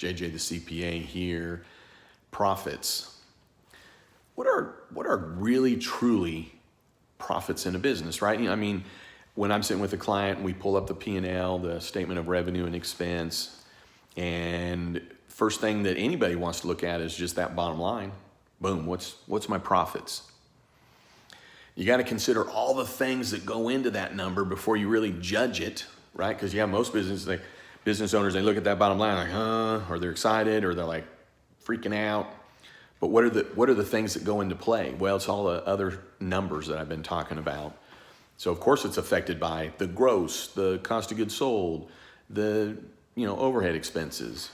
JJ the CPA here. Profits. What are really truly profits in a business, right? I mean, when I'm sitting with a client, we pull up the P&L, the statement of revenue and expense, and first thing that anybody wants to look at is just that bottom line. Boom, what's my profits? You got to consider all the things that go into that number before you really judge it, right? Because you have most business owners, they look at that bottom line like, or they're excited, or they're like freaking out. But what are the things that go into play? Well, it's all the other numbers that I've been talking about. So of course it's affected by the gross, the cost of goods sold, the overhead expenses.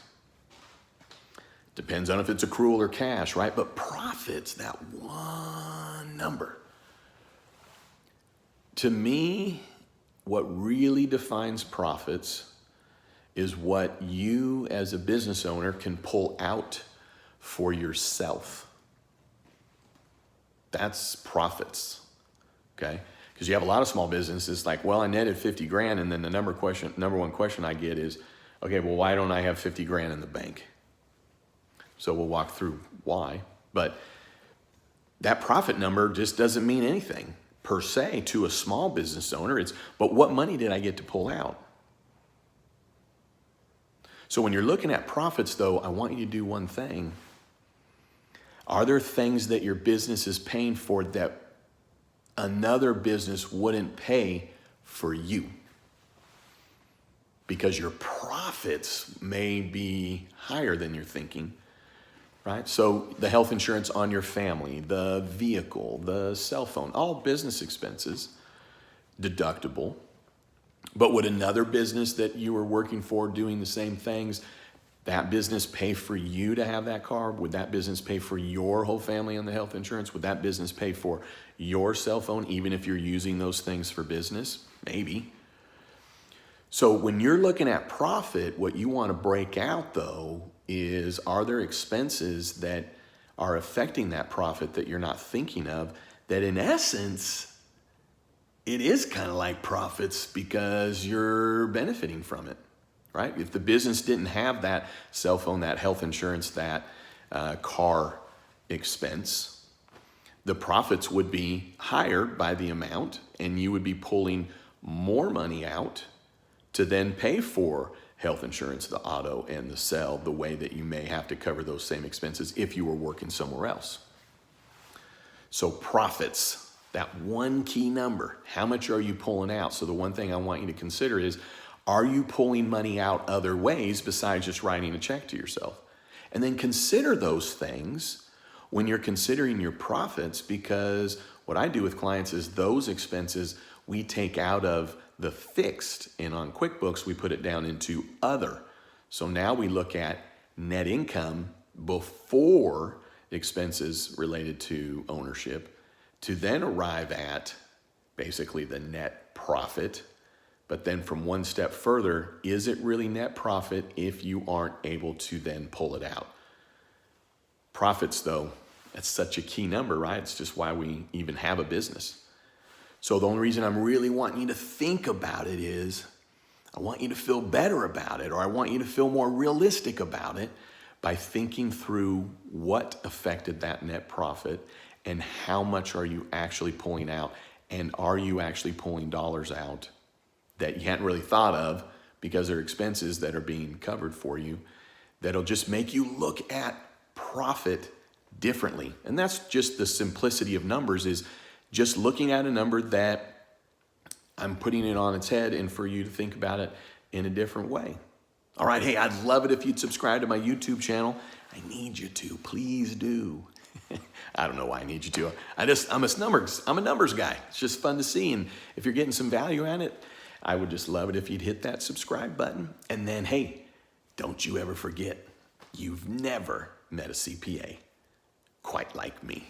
Depends on if it's accrual or cash, right? But profits, that one number. To me, what really defines profits is what you as a business owner can pull out for yourself. That's profits, okay? Because you have a lot of small businesses like, well, I netted 50 grand, and then the number one question I get is, okay, well, why don't I have 50 grand in the bank? So we'll walk through why, but that profit number just doesn't mean anything per se to a small business owner. But what money did I get to pull out? So when you're looking at profits though, I want you to do one thing. Are there things that your business is paying for that another business wouldn't pay for you? Because your profits may be higher than you're thinking, right? So the health insurance on your family, the vehicle, the cell phone, all business expenses, deductible. But would another business that you were working for doing the same things, that business pay for you to have that car? Would that business pay for your whole family on the health insurance? Would that business pay for your cell phone, even if you're using those things for business? Maybe. So when you're looking at profit, what you want to break out though is, are there expenses that are affecting that profit that you're not thinking of, that in essence, it is kind of like profits because you're benefiting from it, right? If the business didn't have that cell phone, that health insurance, that car expense, the profits would be higher by the amount, and you would be pulling more money out to then pay for health insurance, the auto, and the cell, the way that you may have to cover those same expenses if you were working somewhere else. So profits. That one key number, how much are you pulling out? So the one thing I want you to consider is, are you pulling money out other ways besides just writing a check to yourself? And then consider those things when you're considering your profits, because what I do with clients is those expenses we take out of the fixed, and on QuickBooks, we put it down into other. So now we look at net income before expenses related to ownership, to then arrive at basically the net profit. But then from one step further, is it really net profit if you aren't able to then pull it out? Profits though, that's such a key number, right? It's just why we even have a business. So the only reason I'm really wanting you to think about it is, I want you to feel better about it, or I want you to feel more realistic about it by thinking through what affected that net profit and how much are you actually pulling out, and are you actually pulling dollars out that you hadn't really thought of because they're expenses that are being covered for you, that'll just make you look at profit differently. And that's just the simplicity of numbers, is just looking at a number that I'm putting it on its head, and for you to think about it in a different way. All right, hey, I'd love it if you'd subscribe to my YouTube channel. I need you to, please do. I don't know why I need you to. I'm a numbers guy. It's just fun to see. And if you're getting some value at it, I would just love it if you'd hit that subscribe button. And then, hey, don't you ever forget, you've never met a CPA quite like me.